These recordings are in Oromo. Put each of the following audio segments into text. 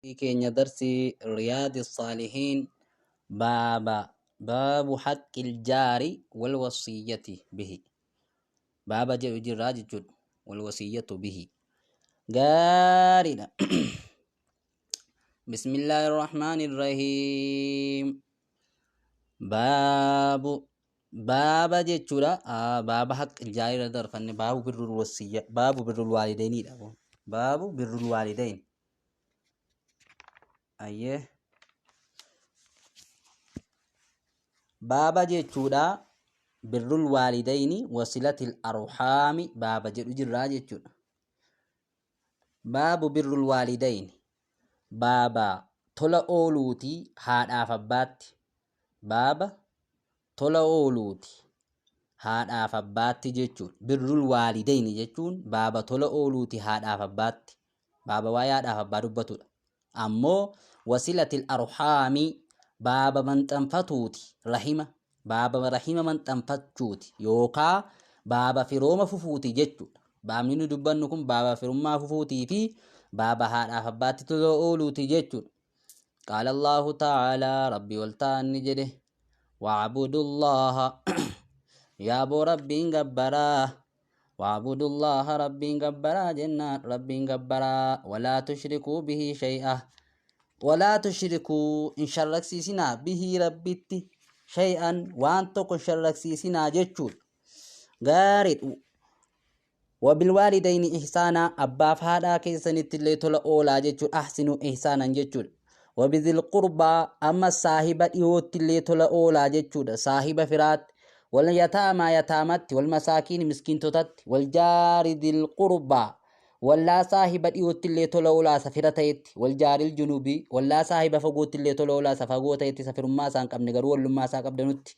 كين درسي رياض الصالحين باب حق الجار والوصية به. باب جراج والوصية به جارنا. بسم الله الرحمن الرحيم. باب جرا باب حق الجار درفن باب بر الوصية باب بر الوالدين باب بر الوالدين. أيه بابا جيتشودا بر الوالدين وصلة الأرحام بابا جرا جيتشودا. باب بر الوالدين بابا تولا أولوتي هاد آفبات بابا تولا أولوتي هاد آفبات جيتشود بر الوالدين جيتشون بابا تولا أولوتي هاد آفبات بابا وياد آفبات بطول. أمو وصلة الأرحام بابا من تنفتوتي رحمة بابا رحمة من تنفتوتي يوكا بابا في روما ففوتي جتشود. بابا منو دبنكم بابا في روما ففوتي في بابا هاد أفباتي تلوولوتي جتشود. قال الله تعالى ربي والتان نجده واعبدوا الله يا ابو ربي غبرا واعبدوا الله ربي غبرا جنات ربي غبرا ولا تشركوا به شيئا ولا تشركوا إن شرك سيسنا به ربتي شيئا وانتو شرك سيسنا جتشود. غارد وبالوالدين إحسانا أبا فهذا كيسن اللي تولا أولا جتشود أحسنوا إحسانا جتشود. وبذي القربى أما الصاحبة يوت اللي تولا أولا جتشود صاحبة فرات واليتامى يتامت والمساكين مسكين توتت والجار ذي القربى ولا صاحبة يوت اللي تولا أولا سفرتيت والجار الجنوبي ولا صاحبة فقوت اللي تولا أولا سفقوتيت سفر ما سانك أبن قرول لما ساك أبدنوت.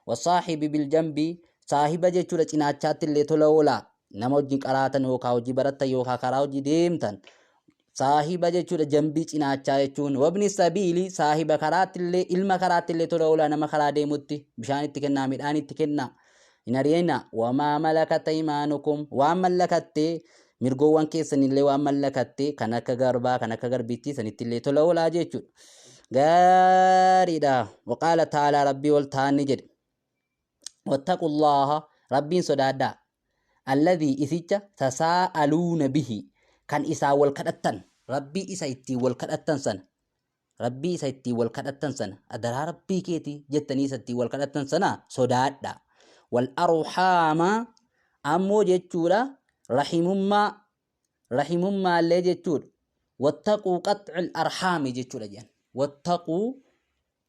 والصاحب بالجنب صاحبة جتشود إناتشات اللي تولا أولا nama wajjin qaraatan yookaan hojii barattan yookaan karaa hojii deemtan saahiba jechuudha. jambii cinaachaa jechuun wabni sabiili saahiba karaattillee ilma karaattillee tola oolaa nama karaa deemutti bishaan itti kennaa midhaan itti kennaa hin ari'ina. wamaa malakat aymaanukum waan mallakattee mirgoowwan keessanillee waan mallakattee kan akka garbaa kan akka garbittii sanittillee tola oolaa jechuudha. gaariidha. waqaala taalaa rabbii ol taanni jedhe wattaqullaaha rabbiin sodaadhaa الذي إثيجا تساءلون به كان إسا والكدتن ربي إسا إتي والكدتن سنة ربي إسا إتي والكدتن سنة أدرى ربي كيتي جتني إسا إتي والكدتن سنة صداد والأرحام أمو جتشورا رحمما اللي جتشور واتقوا قطع الأرحام جتشورا جان واتقوا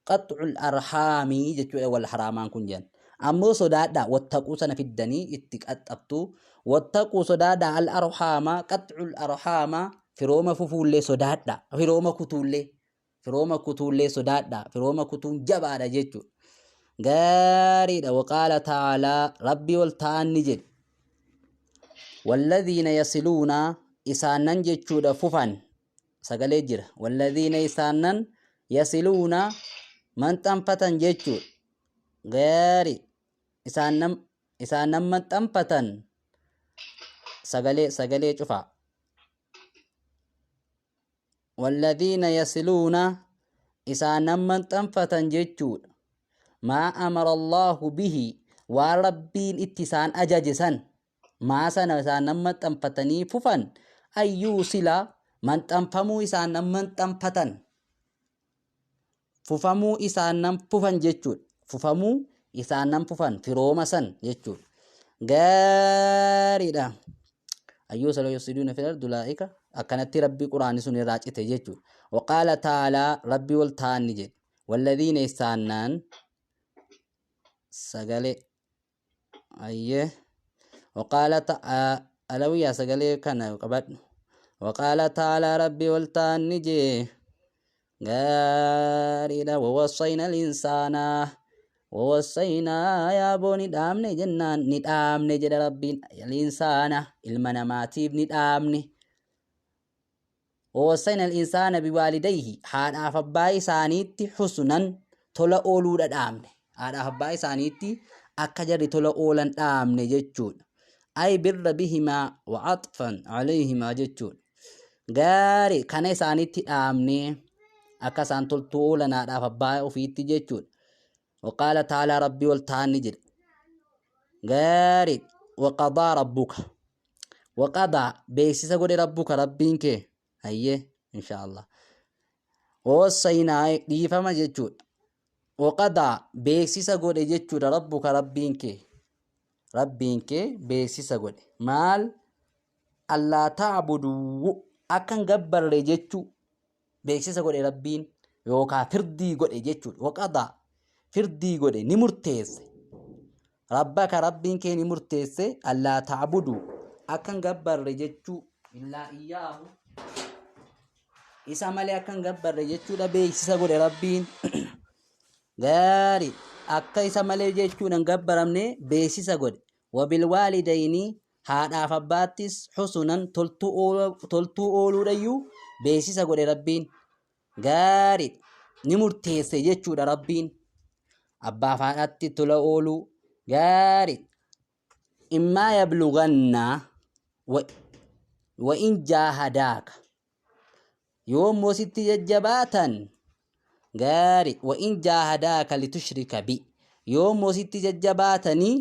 قطع الأرحام جتشورا والحرامان كن جان أمو صدادا واتقوا سنة في الدني اتقطبتو واتقوا صدادا الأرحام قطع الأرحام في روما ففول صدادا في روما كتول صدادا في روما كتول جبادا جيتو. غاريدا. وقال تعالى ربي والتان نجد والذين يصلون إسانن جيتشو دا ففن سقالي جرا والذين إسانن يصلون من تنفتن جيتشو غاري إسانن من تنفتن سقالي شفا والذين يصلون إسانن من تنفتن جيتشو ما أمر الله به وربين اتسان أجاجسان ما سنة إسانن من تنفتني ففن أن يوصل من تنفمو إسانن من تنفتن ففمو إسانن ففن جيتشو ففمو إسانن ففن في روما سن جيتشو. غاريدا. أيوس لو يصيدون في الأرض أولئك أكنت ربي قرآن سن راجته جيتشو. وقال تعالى ربي والتان نجد والذين إسانن سقالي أيه وقال ألويا سقالي كان قبل. وقال تعالى ربي والتان نجد غاريدا ووصينا الإنسان ووصينا يا بني ندامني جنان ندامني جد ربي الإنسان المناماتيب ندامني ووصينا الإنسان بوالديه حاد أفباي سانيتي حسنا تولا أولو ندامني حاد أفباي سانيتي أكجر تولا أولا ندامني جتشون أي بر بهما وعطفا عليهما جتشون. gaarii kana isaanitti dhaamnee akka isaan toltuu oolanaadhaaf abbaa ofiitti jechuudha. Waqaala taalaa rabbii ol taanni jedha gaarii waqadaa rabbuka waqadaa beeksisa godhe rabbuka rabbiin kee hayyee inshaallah wasaynaa dhiifama jechuudha. Waqadaa beeksisa godhe jechuudha rabbuka rabbiin kee beeksisa godhe maal allaa ta'buduu akkan gabbarre jechuu beeksisa godhe rabbiin yookaan firdii godhe jechuudha. Waqadaa firdii godhe ni murteesse rabbaka rabbiin kee ni murteesse allaa ta'buduu akkan gabbarre jechuu illaa iyyaahu isa malee akkan gabbarre jechuudha beeksisa godhe rabbiin gaarii akka isa malee jechuudhaan gabbaramne beeksisa godhe. Wabil waalidayni haadhaaf abbaattis husunan toltuu ooluudhayyuu beeksisa godhe rabbiin gaarii ni murteesse jechuudha rabbiin abbaaf haadhatti tola ooluu gaarii. Immaa yablugannaa wa in jaahadaaka yoommoo sitti jajjabaatan gaarii wa in jaahadaaka litushrika bi yoommoo sitti jajjabaatanii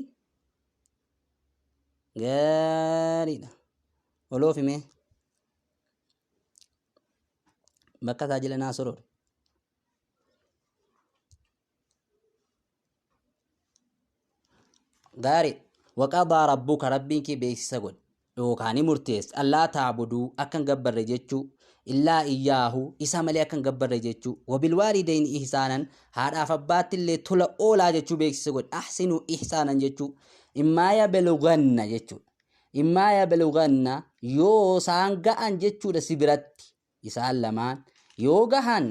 gaariidha. Oloofime bakka taajila naa sorore gaarii. Waqadaa rabbuka rabbiin kee beeksisa godhe yookaan murteesse allaa ta'buduu akkan gabbarre jechuu illaa iyyaahu isa malee akkan gabbarre jechuu. Wabil waalidayni ihsaanan haadhaaf abbaatti illee tola oolaa jechuu beeksisa godhe ahsinuu ihsaanan jechuu. Immaa yablughanna jechuudha. Immaa yablughanna yoo isaan ga'an jechuudha si biratti isaan lamaan yoo gahan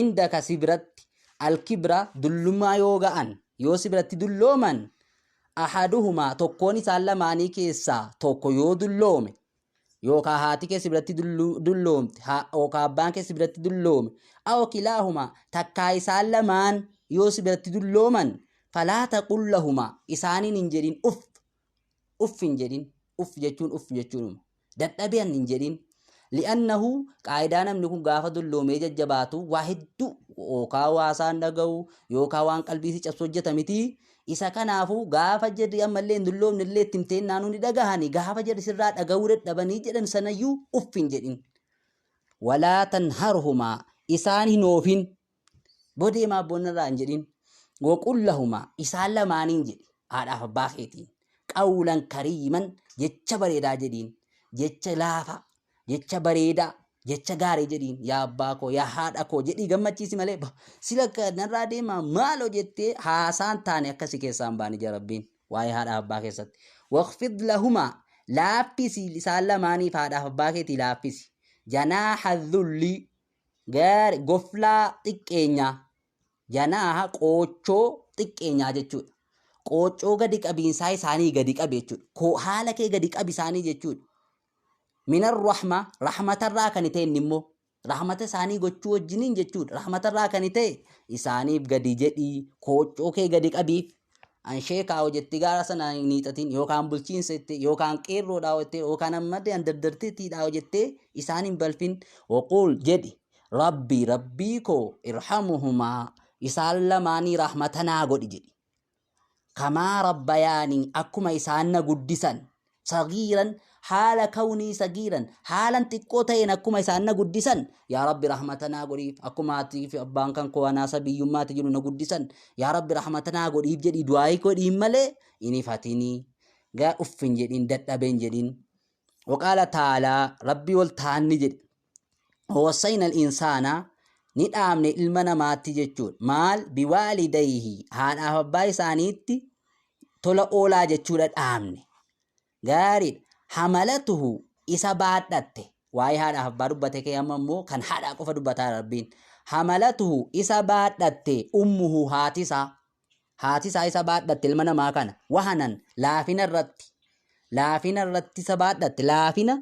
indaka si biratti alkibra dullummaa yoo ga'an yoo si biratti dullooman ahaduhumaa tokkoon isaan lamaanii keessaa tokko yoo dulloome yookaan haati kee si biratti dulloomte yookaan abbaan kee si biratti dulloome aw kilaahumaa takkaa isaan lamaan yoo si biratti dullooman falaa taqul lahumaa isaaniin hin jedhin uff hin jedhin uff jechuun dadhabiyan hin jedhin li'annahu qaayidaa namni kun gaafa dulloomee jajjabaatu waa hedduu yookaan waa isaan dhaga'u yookaan waan qalbii si cabsu hojjeta miti. Isa kanaafu gaafa jedhi ammallee hin dulloomne illee itti himteen naannoo ni dhagahani gaafa jedhi sirraa dhaga'uu dadhabanii jedhan sanayyuu uff hin jedhin. Walaa tanharhumaa isaan hin oofin bodeemaa boonarraa hin jedhin. Waqul lahumaa isaan lamaaniin jedhi haadhaaf abbaa keetiin qawlan kariiman jecha bareedaa jedhiin jecha laafa jecha bareedaa jecha gaarii jedhiin yaa abbaa koo yaa haadha koo jedhii gammachiisi malee sila kanarraa deemaa maaloo jettee haasaan taane akkasi keessaan baani jira rabbiin waa'ee haadhaaf abbaa keessatti. Waqfid lahumaa laaffisi isaan lamaaniif haadhaaf abbaa keetii laaffisi janaaha dhulli gaari goflaa xiqqeenyaa janaaha qoochoo xiqqeenyaa jechuudha. Qoochoo gadi qabiinsaa isaanii gadi qabe jechuudha. Haala kee gadi qabi isaanii jechuudha. Minar rahmatarraa kan ta'e immoo rahmata isaanii gochuu wajjiniin jechuudha. Rahmatarraa kan ta'e isaaniif gadi jedhii qoochoo kee gadi qabiif anshee kaa'u jetti gaara sana niixatiin yookaan bulchiinsa jettee yookaan qeerroodhaa jettee yookaan ammadde andardarteettiidhaa jettee isaan hin balfin. Waquul jedhi rabbii koo irhamuhumaa isaan lamaanii rahmatanaa godhi jedhi. Kamaa rabbayaanii akkuma isaan na guddisan sagiiran haala kaunii sagiiran haalan xiqqoo ta'een akkuma isaan na guddisan yaa rabbi rahmatanaa godhiif akkuma aatii fi abbaan kan koo anaasa biyyummaatti jiru na guddisan yaa rabbi rahmatanaa godhiif jedhi du'aayii godhiin malee inni fatinii gaa uffin jedhin dadhabeen jedhin. Waqaala taalaa rabbii ol taanni jedhe wassayna al-insaana ni dhaamne ilma namaatti jechuudha. Maal biwaalidayhi haadhaaf abbaa isaaniitti tola oolaa jechuudha dhaamne gaariidha. Hamalatuhu isa baadhatte waa'ee haadhaaf abbaa dubbate kee amma immoo kan haadhaa qofa dubbataa rabbiin. Hamalatuhu isa baadhatte ummuhu haatisaa isa baadhatte ilma namaa kana wahanan laafina irratti isa baadhatte laafina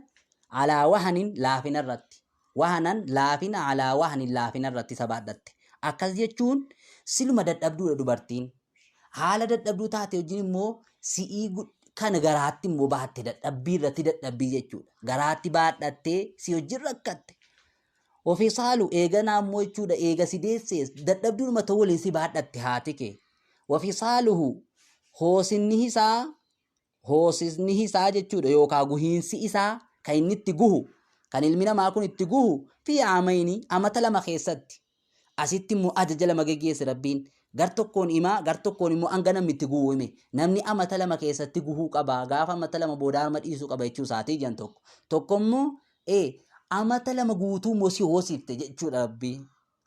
alaa wahanin laafina irratti wahanan laafina alaa wahanin laafina irratti isa baadhatte. Akkas jechuun siluma dadhabduudha dubartiin haala dadhabduu taate wajjin immoo si'ii kan garaatti immoo baatte dadhabbii irratti dadhabbii jechuudha. Garaatti baadhattee si wajjin rakkatte. Ofii saalu eeganaa immoo jechuudha eega si deessees dadhabduudhuma ta'uu waliin si baadhatte haati kee. Ofii saaluhu hoosisni isaa jechuudha yookaan guhiinsi isaa kan inni itti guhu kan ilmi namaa kun itti guhu fi amayni amata lama keessatti. Asitti immoo ajaja lama geggeesse rabbiin. Gar tokkoon himaa gar tokkoon immoo hanga namni itti guhu hime. Namni amata lama keessatti guhuu qaba. Gaafa amata lama booda harma dhiisuu qaba jechuu isaatii jiran tokko. Tokko immoo amata lama guutuu immoo si hoosifte jechuudha rabbii.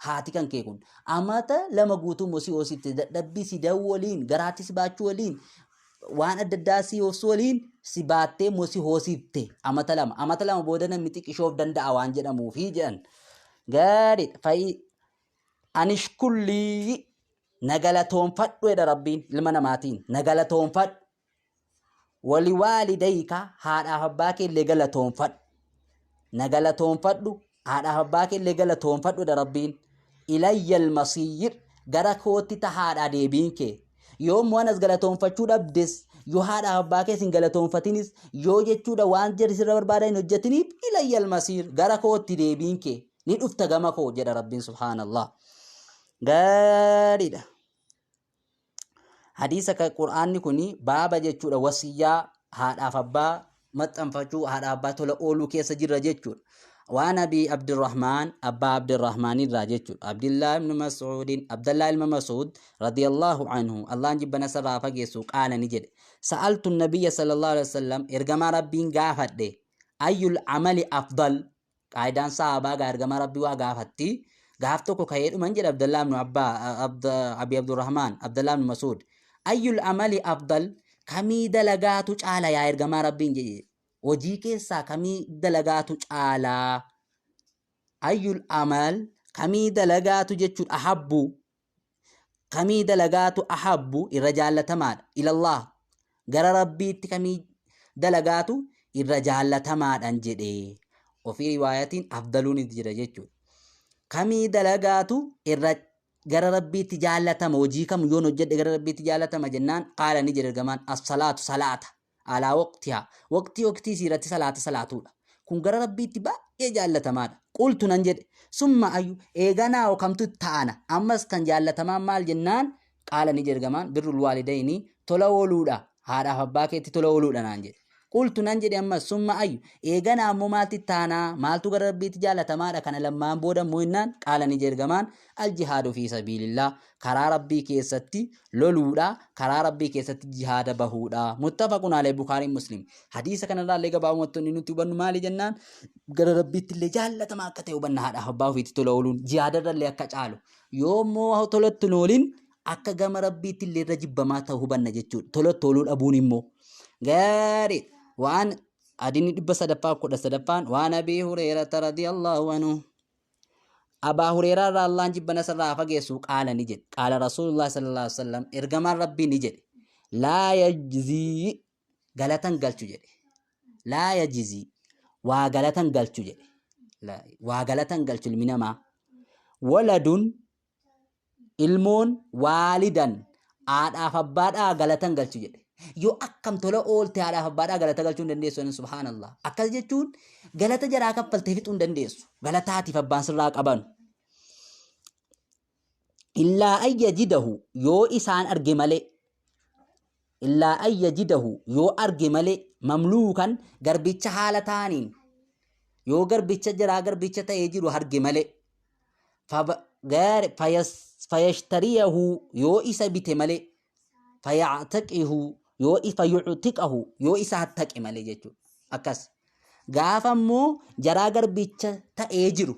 Haati kan kee kun amata lama guutuu immoo si hoosifte dadhabbii si da'uu waliin garaatti si baachuu waliin waan adda addaa si hoosuu waliin si baattee immoo si hoosifte amata lama booda namni xiqqishoof danda'a waan jedhamuufi jedhan. Gaariidha fa'i anishkullii nagalatoonfadhu jedha rabbiin ilma namaatiin nagalatoonfadhu wali waalidayka haadhaaf abbaa kee illee galatoonfadhu nagalatoonfadhu haadhaaf abbaa kee illee galatoonfadhu jedha rabbiin ilayyal masiir gara kootti tahaadhaa deebiin kee yoo immoo anas galatoonfachuu dhabdes yoo haadhaaf abbaa kee sin galatoonfatinis yoo jechuudha waan jarri sirra barbaadan hin hojjetiniif ilayyal masiir gara kootti deebiin kee ni dhufta gama koo jedha rabbiin subhaanallah. Gaariidha. Hadiisa kan Qur'aanni kuni baaba jechuudha wasiyyaa haadhaaf abbaa maxxanfachuu haadhaaf abbaa tola ooluu keessa jirra jechuudha. Waan Abii Abdurrahmaan abbaa Abdurrahmaan irraa jechuudha. Abdullah ilma Mas'uud radiyallahu anhu Allahan jibbana sarraa fageessu qaala ni jedhe. Sa'altu nabiyya sallallahu alaihi wasallam ergamaa rabbiin gaafadhe ayyul amali afdal qaayidaan sahabaa ergamaa rabbii waa gaafatti. Gaaf tokko ka'ee dhuman jedha Abdullah ibn Abi Abdurrahmaan Abdullah ibn Mas'uud ayyul amali afdal kamii dalagaatu caala yaa ergamaa rabbiin jedhe hojii keessaa kamii dalagaatu caalaa ayyul amal kamii dalagaatu jechuudha ahabbu kamii dalagaatu ahabbu irra jaallatamaadha ilallah gara rabbiitti kamii dalagaatu irra jaallatamaadhaan jedhe ofii riwaayatiin afdaluun jira jechuudha. Kamii dalagaatu irra gara rabbiitti jaallatama hojii kam yoon hojjedhe gara rabbiitti jaallatama jennaan qaala ni jedha ergamaan as-salaatu salaata alaa waqtihaa waqtii siirratti salaatuudha kun gara rabbiitti baay'ee jaallatamaadha qultu nan jedhe summa ayyu eeganaa kamtu ta'ana ammas kan jaallatamaan maal jennaan qaala ni jedha ergamaan birrul waalidayni tola ooluudha haadhaaf abbaa keetti tola ooluudha naan jedhe. Qultu nan jedhe ammas summa ayyu eeganaa ammoo maalti taanaa maaltu gara rabbiitti jaallatamaadha kana lammaan booda immoo innaan qaala ni jedha ergamaan aljihaadu fi sabiilillah karaa rabbii keessatti loluudha karaa rabbii keessatti jihaada bahuudha muttafaqun alayhi Bukhariin Muslim. Hadiisa kanarraa illee gabaabumatti nuti hubannu maali jennaan gara rabbiitti illee jaallatamaa akka ta'e hubanna haadhaaf abbaa ofiitti tola ooluun jihaadarra illee akka caalu yoo immoo tolatti nooliin akka gama rabbiitti illee irra jibbamaa ta'u hubanna jechuudha tolatti ooluu dhabuun immoo gaarii. وعن أدين دب صدفان قد صدفان وعن أبي هريرة رضي الله عنه أبا هريرة رضي الله عنه جبنا سرعة فجسوا قال نجد قال رسول الله صلى الله عليه وسلم إرجم ربي نجد لا يجزي غلطاً قال تجد لا يجزي وغلطاً قال تجد لا وغلطاً قال تلمنا ما ولد ilmoon waalidan haadhaaf abbaadhaa galatan galchu jedhe. Yoo akkam tola oolte haadhaaf abbaadhaa galata galchuu hin dandeessu subhaanallah. Akkas jechuun galata jaraa kaffaltee fixuu hin dandeessu. Galataatiif abbaan sirraa qaban. Illaa ayyajidahu yoo isaan arge malee. Illaa ayyajidahu yoo arge malee mamluukan garbicha haala ta'aniin yoo garbicha jaraa garbicha ta'ee jiru arge malee. Fayashtariyahu yoo isa bite malee. Fayactaqihu yoo fayuctiqahu yoo isa hattaqe malee jechuudha. Akkas gaafa immoo jaraa garbicha ta'ee jiru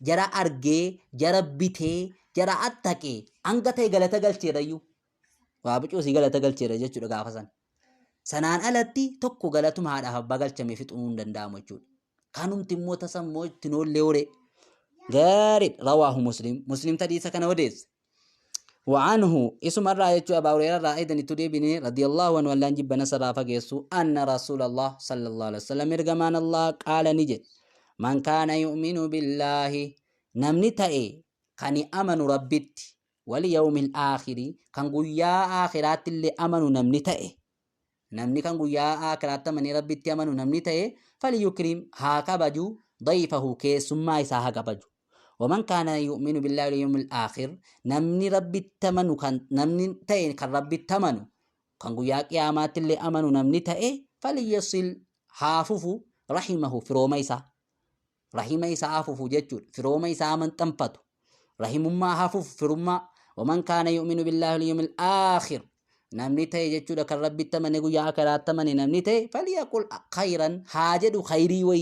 jara argee jara bitee jara attaqee hanga ta'e galata galcheerayyuu waa bicuusii galata galcheera jechuudha gaafa san. Sanaan alatti tokko galatuma haadhaaf abbaa galchame fixuu hin danda'amu jechuudha. Kanumti immoo tasammoo itti noollee horee gaarii rawaahu muslim tadiisa kana odeessa. وعنه اسم الرأي أبا هريرة رائدا تدبني رضي الله عنه ولا نجيب نصر فجسو أن رسول الله صلى الله عليه وسلم إرجمان الله قال نجد من كان يؤمن بالله نمني تأي كان أمن ربت واليوم الآخر كان قويا آخرات اللي أمنوا نمني تأي namni kan guyyaa akiraatti amanee rabbitti amanu namni ta'e falyukrim haa kabaju ضيفه keessummaa isaa haa kabaju ومن كان يؤمن بالله واليوم الآخر نمني ربي التمن كان نمني تأي كان ربي التمن كان قيا قيامات اللي أمنوا نمني تأي فليصل حافظ رحمه في روميسا رحميسا حافظ جتول في روميسا من تنفتو رحم ما حافظ في رما ومن كان يؤمن بالله واليوم الآخر نمني تأي جتول كان ربي التمن قيا كرات تمن نمني تأي فليقول خيرا حاجد خيري وي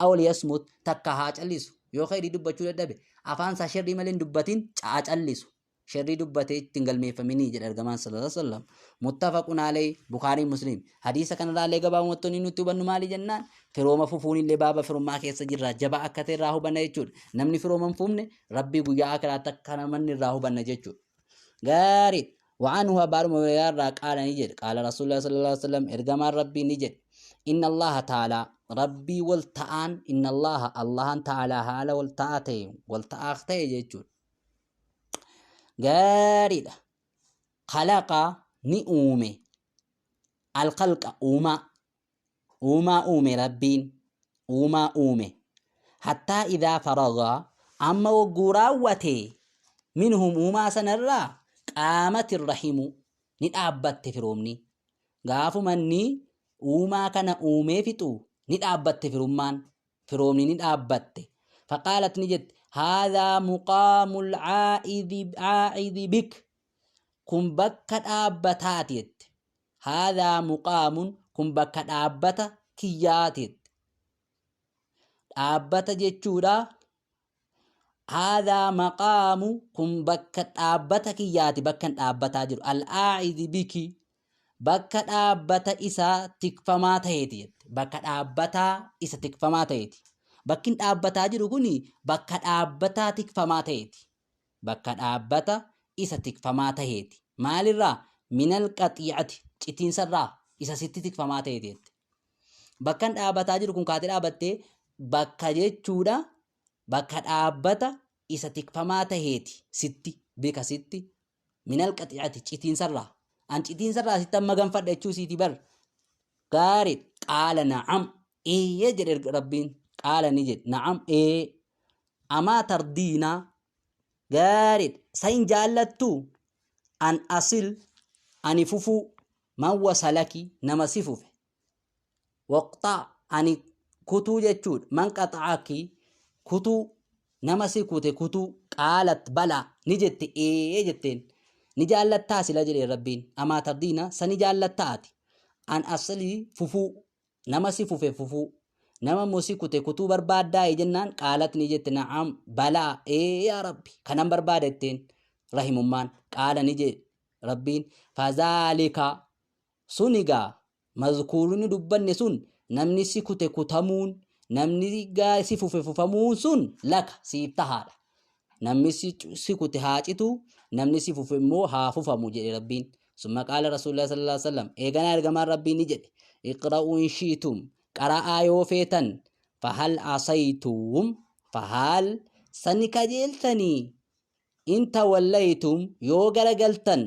أو ليصمت تكهاج أليسو yoo khayrii dubbachuu dadhabe afaan isaa sharrii malee dubbatiin caacallisu sharrii dubbatee tingalmeeffaminii jedha ergamaan sallallahu alaihi wasallam muttafaqun alayhi bukhari muslim hadiisa kanarraallee gabaabumatti nutti hubannu maali jennaan firooma fufuun illee baaba firummaa keessa jirra jaba akka ta'e irraa hubanna jechuudha namni firooma hin fuufne rabbii guyyaa akiraatti akka namanni irraa hubanna jechuudha gaarii وعنه بار مبرر قال نجد قال رسول الله صلى الله عليه وسلم ارجمان ربي نجد إن الله تعالى ربي والتعان إن الله تعالى هذا والتعاتي والتعاختي جيجون قارد خلق نؤمي الخلق أومي ربين أومي حتى إذا فرغ أما وقراوتي منهم أوما سنرى قامت الرحم ندعبت فرومني غافو مني أوما كان أومي فتو ندعبت فرومني ندعبت فقالت نجد هذا مقام العائذ بك كن بك دابتاتيت هذا مقام كن بك دابت كياتيت دابت جچودا هذا مقام كن بك دابت كياتي بك دابتا جرو العائذ بك بك دابت إسا تكفما تهيتي بك دابتا إسا تكفما تهيتي بكين دابتا جرو كني بك دابتا تكفما تهيتي بك دابتا إسا تكفما تهيتي مال الرا من القطيعة چتين سرا إسا ستي تكفما تهيتي بكين دابتا جرو كن كاتي دابتي بك جيچودا بك دابتا إسا تكفما تهيتي ستي بك ستي من القطيعة چتين سرا أن چتين سرا ستي مغان فدچو سيتي بر قارد قال نعم إيه يجر ربين قال نجد نعم إيه أما تردينا قارد سين جالتو أن أصل أن ففو من وصلك نما سفوف وقطع أن كتو جتشود من قطعك كتو نما سكوت كتو قالت بلا نجد إيه جتين نجالتا سلا جري ربين أما تردينا سنجالتاتي أن أصلي ففو نما سفوف ففو نما موسيقى كتو بربادا جنان قالت نجت نعم بلا إيه يا ربي كنم بربادتين رحم من قال نجت ربين فذلك سنغا مذكورون دبن سن نمني سكوت كتمون نمني غا سفوفمون سن لك سيفتها نمني سكوت هاجتو نمني سفوفمو هاففمو جي ربين ثم قال رسول الله صلى الله عليه وسلم ايغنا ارغما ربي نجت اقرأوا إن شئتم قرأ يوفيتن فهل عصيتم فهل سنكجلتني إن توليتم يوغرغلتن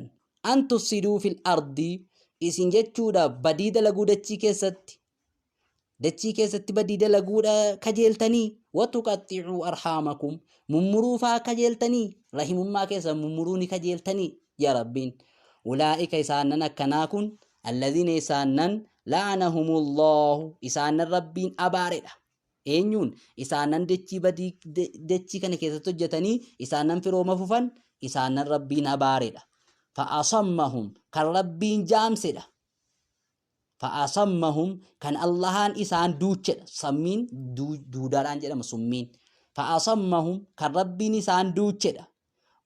أن تفسدوا في الأرض إسن جتشودا بديد لغو دچي كيست بديد لغو كجلتني وتقطعوا أرحامكم ممروفا كجلتني رحم ما كيسا ممروني كجلتني يا ربين أولئك إساننا كناكن الذين إسانن لعنهم الله إسان الربين أباردا إنيون إسانن دچي كان كيسة جتني إسانن فروما ففن إسان الربين أباردا فأصمهم كالربين جامسدا فأصمهم كان اللهان إسان دوچد سمين دوداران جدا مسمين فأصمهم كالربين إسان دوچد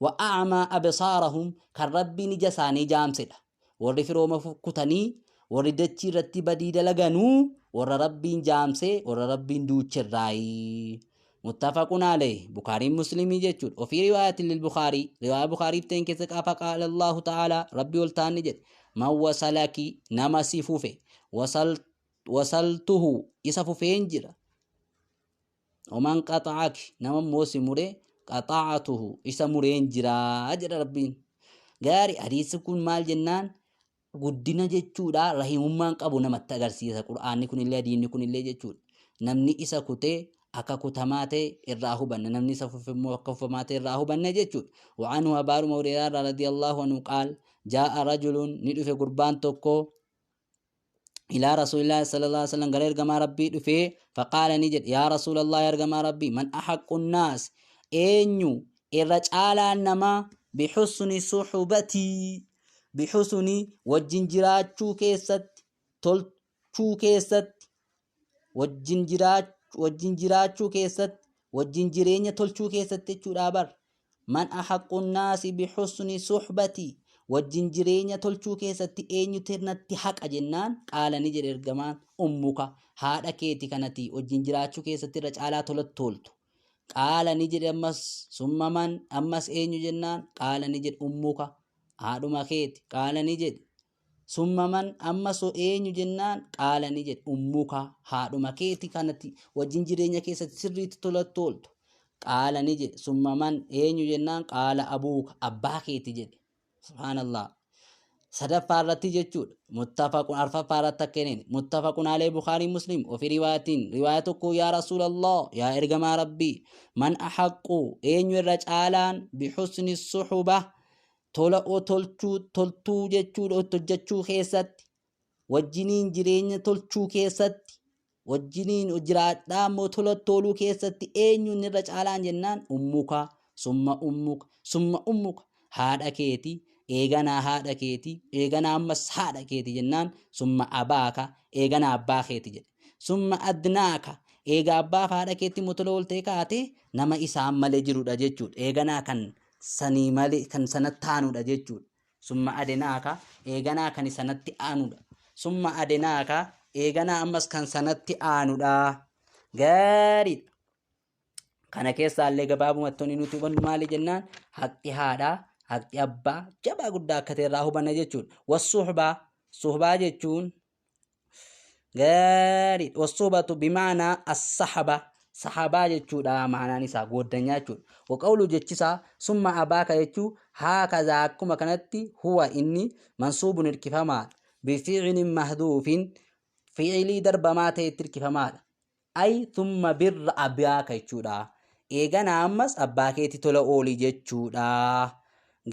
وأعمى أبصارهم كالربين جساني جامسدا ورفروما فكتني warri dachii irratti badii dalaganuu warra rabbiin jaamsee warra rabbiin duuchirraayi muttafaqun alayhi bukhari muslimii jechuudha ofii riwaayatin lil bukhari riwaaya bukhariif ta'in keessa qaafa qaala allahu ta'ala rabbi ol taanni jedhe man wasalaki nama si fufe wasaltuhu isa fufeen jira oman qaxa'aki nama moosi mure qaxa'atuhu isa mureen jira jedha rabbiin gaari hadiisi kun maal jennaan guddina jechuudha rahimummaan qabu namatti agarsiisa qur'aanni kunillee diinni kunillee jechuudha namni isa kutee akka kutamaa ta'e irraa hubanna namni isa fufimoo akka fufamaa ta'e irraa hubanne jechuudha wa'anhu abaaru mawriyaa radiyallahu anhu qaal jaa'a rajulun ni dhufe gurbaan tokko إلى رسول الله صلى الله عليه وسلم قال يرجع ربي دفي فقال نجد يا رسول الله يرجع ربي من أحق الناس أنيو الرجال إنما بحسن صحبتي بحسن والجنجرات شو كيست تل شو كيست والجنجرات شو كيست والجنجرين تل شو كيست تشورابر من أحق الناس بحسن صحبتي wajjin jireenya tolchuu keessatti eenyutu irratti haqa jennaan qaala ni jedhe ergamaan ummuka haadha keeti kanati wajjin jiraachuu keessatti irra caalaa toltu qaala ni jedhe ammas summaman ammas eenyu jennaan qaala ni jedhe ummuka haadhuma keeti qaala ni jedhe summaman ammas eenyu jennaan qaala ni jedhe ummuka haadhuma keeti kanati wajjin jireenya keessatti sirriitti toltu qaala ni jedhe summaman eenyu jennaan qaala abuuka abbaa keeti jedhe سبحان الله صدف فارتي جتشود متفق عرف فارتكنين متفق عليه بخاري مسلم وفي روايتك يا رسول الله يا إرجم ربي من أحق أن يرجعان بحسن الصحبة تولا أو تلتو جتشود أو تجتشو خيست وجنين جرين تلتو خيست وجنين أجرات دام تولا تولو خيست أن يرجعان جنان أمك ثم أمك هذا كيتي eeganaa haadha keeti eeganaa ammas haadha keeti jennaan summa abaaka eeganaa abbaa keeti jedhe summa adnaaka eega abbaa haadha keetti motola oltee kaate nama isaan malee jirudha jechuudha eeganaa kan sanii malee kan sanatti aanudha jechuudha summa adnaaka eeganaa kan sanatti aanudha summa adnaaka eeganaa ammas kan sanatti aanudha gaariidha kana keessaallee gabaabumatti nuti hubannu maali jennaan haqqi haadhaa haqqi abbaa jabaa guddaa akka ta'e irraa hubanna jechuudha wasuhbaa jechuun gaarii wasuhbatu bimaanaa as-sahabaa jechuudha maanaan isaa gooddanyaa jechuudha waqawlu jechisaa summa abaaka jechuu haakazaa akkuma kanatti huwa inni mansuubun hirkifamaadha bifiicilin mahduufin fiicilii darbamaa ta'e hirkifamaadha ay thumma birra abaaka jechuudha eeganaa ammas abbaa keetti tola oolii jechuudha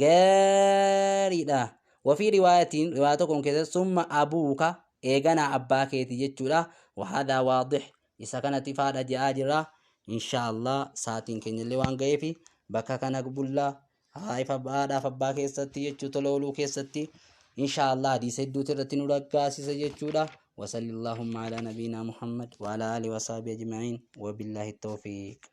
gaariidha وفي رواياتكم كذا ثم أبوك إيجانا أباكيتي جتشورا وهذا واضح إذا كانت فادة جاجرة إن شاء الله ساتين كن اللي وانجيفي بكا كان قبول الله هاي فبادا فباكي ستي جتشو تلولو كيستي إن شاء الله دي سيدو ترتين ورقاسي سجتشورا وصلى اللهم على نبينا محمد وعلى آله وصحبه أجمعين وبالله التوفيق